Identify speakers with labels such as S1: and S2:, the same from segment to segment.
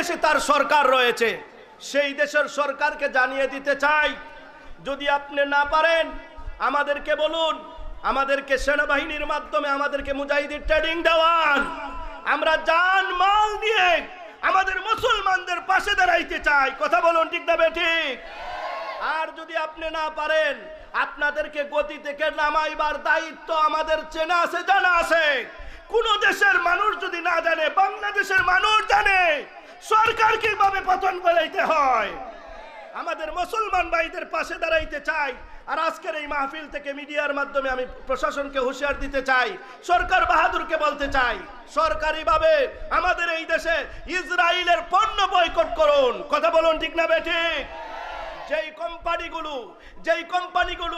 S1: দেশে তার সরকার রয়েছে, সেই দেশের সরকারকে জানিয়ে দিতে চাই, যদি আপনি না পারেন আমাদেরকে বলুন, আমাদেরকে সেনাবাহিনীর মাধ্যমে আমাদেরকে মুজাহিদের ট্রেনিং দেওয়ান, আমরা জান মাল নিয়ে আমাদের মুসলমানদের পাশে দাঁড়াইতে চাই। কথা বলুন, ঠিক না বেঠিক? আর যদি আপনি না পারেন, আপনাদেরকে গতি থেকে নামাইবার দায়িত্ব আমাদের চেনা আছে, জানা আছে। কোন দেশের মানুষ যদি না জানে, বাংলাদেশের মানুষ জানে সরকার কিভাবে পতন করাইতে হয়। আমাদের মুসলমান ভাইদের পাশে দাঁড়াইতে চাই। আর আজকের এই মাহফিল থেকে মিডিয়ার মাধ্যমে আমি প্রশাসনকে হুঁশিয়ার দিতে চাই, সরকার বাহাদুরকে বলতে চাই, সরকারিভাবে আমাদের এই দেশে ইসরায়েলের পণ্য বয়কট করুন। কথা বলুন, ঠিক না বেঠিক? যেই কোম্পানিগুলো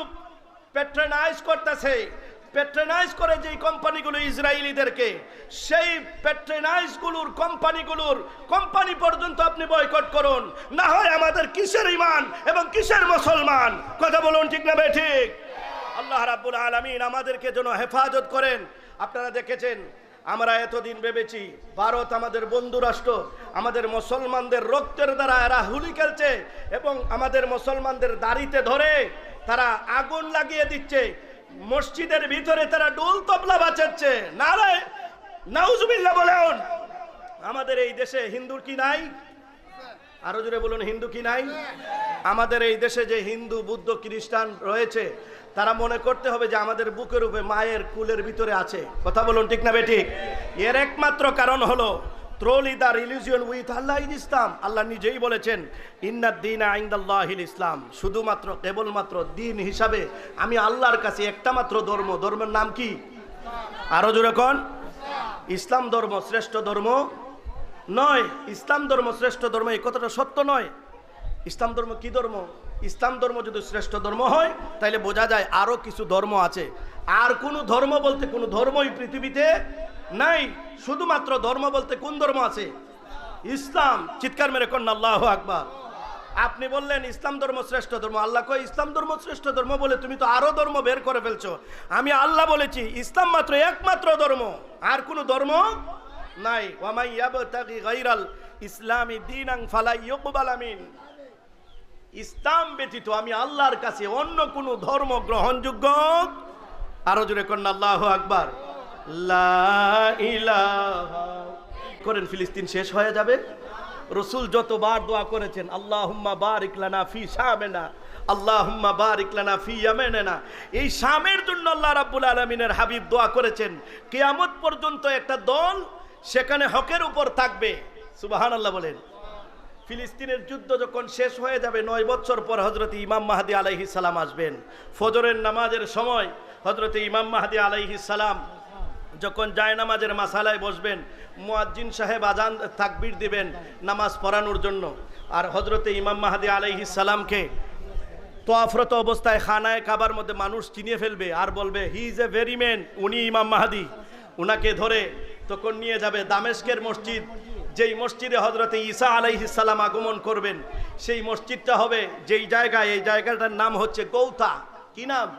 S1: প্যাট্রোনাইজ করতেছে, প্যাট্রোনাইজ করে যেই কোম্পানিগুলো ইসরায়েলিদেরকে, সেই প্যাট্রোনাইজগুলোর কোম্পানি পর্যন্ত আপনি বয়কট করুন। না হয় আমাদের কিসের ঈমান এবং কিসের মুসলমান? কথা বলুন, ঠিক না বেঠিক? আল্লাহ রাব্বুল আলামিন আমাদেরকে যেন হেফাজত করেন। আপনারা দেখেছেন, আমরা এতদিন ভেবেছি ভারত আমাদের বন্ধু রাষ্ট্র, আমাদের মুসলমানদের রক্তের দ্বারা এরা হুলি খেলছে এবং আমাদের মুসলমানদের দাড়িতে ধরে তারা আগুন লাগিয়ে দিচ্ছে, মসজিদের ভিতরে তারা ডোল তবলা বাজাচ্ছে। নারে নাউজুবিল্লাহ বলেন। আমাদের এই দেশে হিন্দুর কি নাই? আরো জোরে বলুন, হিন্দু কি নাই? আমাদের এই দেশে যে হিন্দু, বুদ্ধ, খ্রিস্টান রয়েছে, তারা মনে করতে হবে যে আমাদের বুকের উপরে মায়ের কুলের ভিতরে আছে। কথা বলুন, ঠিক না বেঠিক? এর একমাত্র কারণ হলো trolley the religion with Allah in ইসলাম। আল্লাহ নিজেই বলেছেন, ইন্নাদ দীনা ইনদাল্লাহিল ইসলাম, শুধুমাত্র কেবলমাত্র দিন হিসাবে আমি আল্লাহর কাছে একটা মাত্র ধর্ম, ধর্মের নাম কি? আরো জোরে কোন? ইসলাম ধর্ম শ্রেষ্ঠ ধর্ম নয়। ইসলাম ধর্ম শ্রেষ্ঠ ধর্ম, এই কথাটা সত্য নয়। ইসলাম ধর্ম কি ধর্ম? ইসলাম ধর্ম যদি শ্রেষ্ঠ ধর্ম হয়, তাহলে বোঝা যায় আরো কিছু ধর্ম আছে। আর কোন ধর্ম বলতে কোন ধর্মই পৃথিবীতে নাই। শুধুমাত্র ধর্ম বলতে কোন ধর্ম আছে? ইসলাম। চিৎকার মেরে কোন আল্লাহু আকবার। আপনি বললেন ইসলাম ধর্ম শ্রেষ্ঠ ধর্ম, আল্লাহ কয় ইসলাম ধর্ম শ্রেষ্ঠ ধর্ম বলে তুমি তো আরো ধর্ম বের করে ফেলছো। আমি আল্লাহ বলেছি ইসলাম মাত্র একমাত্র ধর্ম, আর কোন ধর্ম নাই। ওয়ামাই ইয়াবতাগি গায়রাল ইসলামি দীনান ফালা ইউকবালা মিন, ইসলাম ব্যতীত আমি আল্লাহর কাছে অন্য কোন ধর্ম গ্রহণযোগ্য। আরো জোরে কোন আল্লাহু আকবার। লা ইলাহা করেন, ফিলিস্তিন শেষ হয়ে যাবে। রাসূল যতবার দোয়া করেছেন, আল্লাহুম্মা বারিক লানা ফি শামিনা, আল্লাহুম্মা বারিক লানা ফি ইয়ামানিনা, এই শামের জন্য আল্লাহ রাব্বুল আলামিনের হাবিব দোয়া করেছেন কিয়ামত পর্যন্ত একটা দল সেখানে হকের উপর থাকবে। সুবহানাল্লাহ বলেন। ফিলিস্তিনের যুদ্ধ যখন শেষ হয়ে যাবে, 9 বছর পর হযরত ইমাম মাহদী আলাইহিস সালাম আসবেন। ফজরের নামাজের সময় হযরত ইমাম মাহদী আলাইহিস সালাম যখন জায়নামাজের মাসালায় বসবেন, মুয়াজ্জিন সাহেব আজান তাকবীর দিবেন নামাজ পড়ানোর জন্য। আর হযরত ইমাম মাহদী আলাইহিস সালামকে তোয়াফরত অবস্থায় খানায় কাবার মধ্যে মানুষ চিনিয়ে ফেলবে আর বলবে he is a very man, উনি ইমাম মাহদী। উনাকে ধরে তখন নিয়ে যাবে দামেস্কের মসজিদ, যেই মসজিদে হযরত ঈসা আলাইহিস সালাম আগমন করবেন। সেই মসজিদটা হবে যেই জায়গায়, এই জায়গাটার নাম হচ্ছে গৌতা। কি নাম?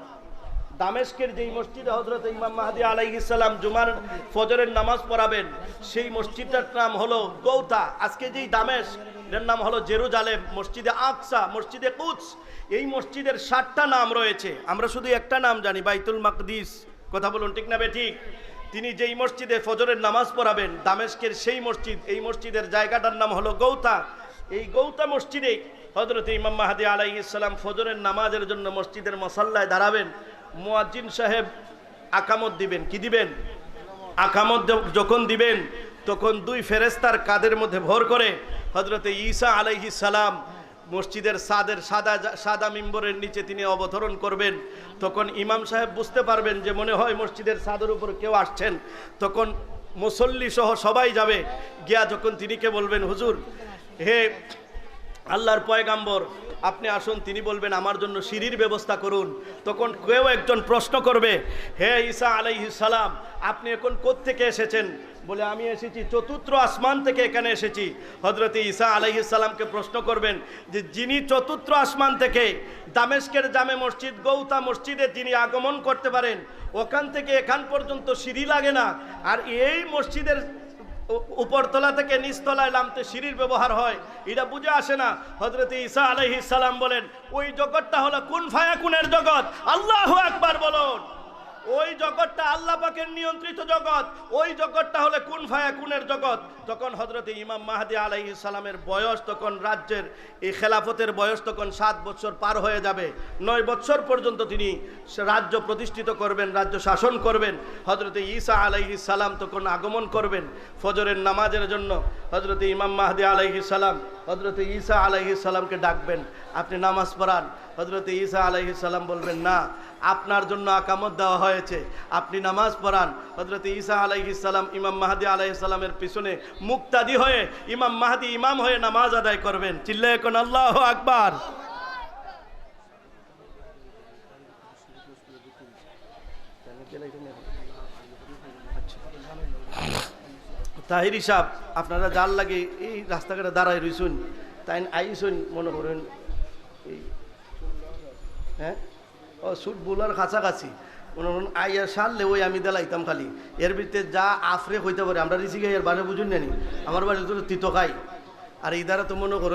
S1: দামেস্কের যেই মসজিদে হযরত ইমাম মাহদী আলাইহিস সালাম জুমার ফজরের নামাজ পড়াবেন, সেই মসজিদটার নাম হলো গৌতা। আজকে যেই দামেস্ক, এর নাম হলো জেরুজালেম, মসজিদে আকসা, মসজিদে কুদস। এই মসজিদের 7টা নাম রয়েছে, আমরা শুধু একটা নাম জানি, বাইতুল মাকদিস। কথা বলুন, ঠিক না বেঠিক? তিনি যেই মসজিদে ফজরের নামাজ পড়াবেন, দামেস্কের সেই মসজিদ, এই মসজিদের জায়গাটার নাম হলো গৌতা। এই গৌতা মসজিদে হযরত ইমাম মাহদী আলাইহিস সালাম ফজরের নামাজের জন্য মসজিদের মুসাল্লায় দাঁড়াবেন। মুয়াজ্জিন সাহেব আকামত দিবেন। কি দিবেন? আকামত যখন দিবেন, তখন 2 ফেরেশতার কাঁধের মধ্যে ভর করে হযরত ঈসা আলাইহিস সালাম মসজিদের সাদা মিম্বরের নিচে তিনি অবতরণ করবেন। তখন ইমাম সাহেব বুঝতে পারবেন যে মনে হয় মসজিদের ছাদের উপর কেউ আসছেন। তখন মুসল্লি সহ সবাই যাবে, গিয়া যখন তিনিকে বলবেন, হুজুর, হে আল্লাহর পয়গাম্বর, আপনি আসুন। তিনি বলবেন আমার জন্য সিঁড়ির ব্যবস্থা করুন। তখন কেউ একজন প্রশ্ন করবে, হে ঈসা আলাইহিস সালাম, আপনি এখন কোত্থেকে এসেছেন? বলে আমি এসেছি 4র্থ আসমান থেকে এখানে এসেছি। হযরত ঈসা আলাইহিস সালামকে প্রশ্ন করবেন যে যিনি 4র্থ আসমান থেকে দামেস্কের জামে মসজিদ গৌতা মসজিদে যিনি আগমন করতে পারেন, ওখান থেকে এখান পর্যন্ত সিঁড়ি লাগে না, আর এই মসজিদের উপরতলা থেকে নিচতলায় নামতে সিঁড়ির ব্যবহার হয়, এটা বুঝে আসে না। হযরত ঈসা আলাইহিস সালাম বলেন ওই জগৎটা হলো কুন ফায়াকুনের জগৎ। আল্লাহু আকবার বলুন। ওই জগৎটা আল্লাহ পাকের নিয়ন্ত্রিত জগৎ, ওই জগৎটা হলো কুন ফায়াকুনের জগৎ। তখন হযরত ইমাম মাহদী আলাইহিস সালামের বয়স, তখন রাজ্যের এই খেলাফতের বয়স তখন 7 বছর পার হয়ে যাবে। 9 বছর পর্যন্ত তিনি রাজ্য প্রতিষ্ঠিত করবেন, রাজ্য শাসন করবেন। হযরত ঈসা আলাইহিস সালাম তখন আগমন করবেন ফজরের নামাজের জন্য। হযরত ইমাম মাহদী আলাইহিস সালাম হযরত ঈসা আলাইহিস সালামকে ডাকবেন, আপনি নামাজ পড়ান। হযরত ঈসা আলাইহিস সালাম বলবেন, না, আপনার জন্য আকামত দেওয়া হয়েছে, আপনি নামাজ পড়ান। হযরত ঈসা আলাইহিস সালাম ইমাম মাহদী আলাইহিস সালামের পিছনে মুক্তাদি হয়ে ইমাম মাহদী ইমাম হয়ে নামাজ আদায় করবেন। চিল্লায়ে কোন আল্লাহু আকবার। তাহিরি সাহেব, আপনারা যার লাগে এই রাস্তাঘাটে দাঁড়াই রইছুন, তাই আইসুন মনে করেন এই হ্যাঁ ও সুট বুলার কাছাকাছি মনে করুন আইয়ার সারলে ওই আমি দেলাইতাম খালি। এর ভিতরে যা আফরে হইতে পারে আমরা রিসি গাই এর বারে বুঝুন জানি। আমার বাড়ি তো তিতো খাই, আর এই দ্বারা তো মনে করো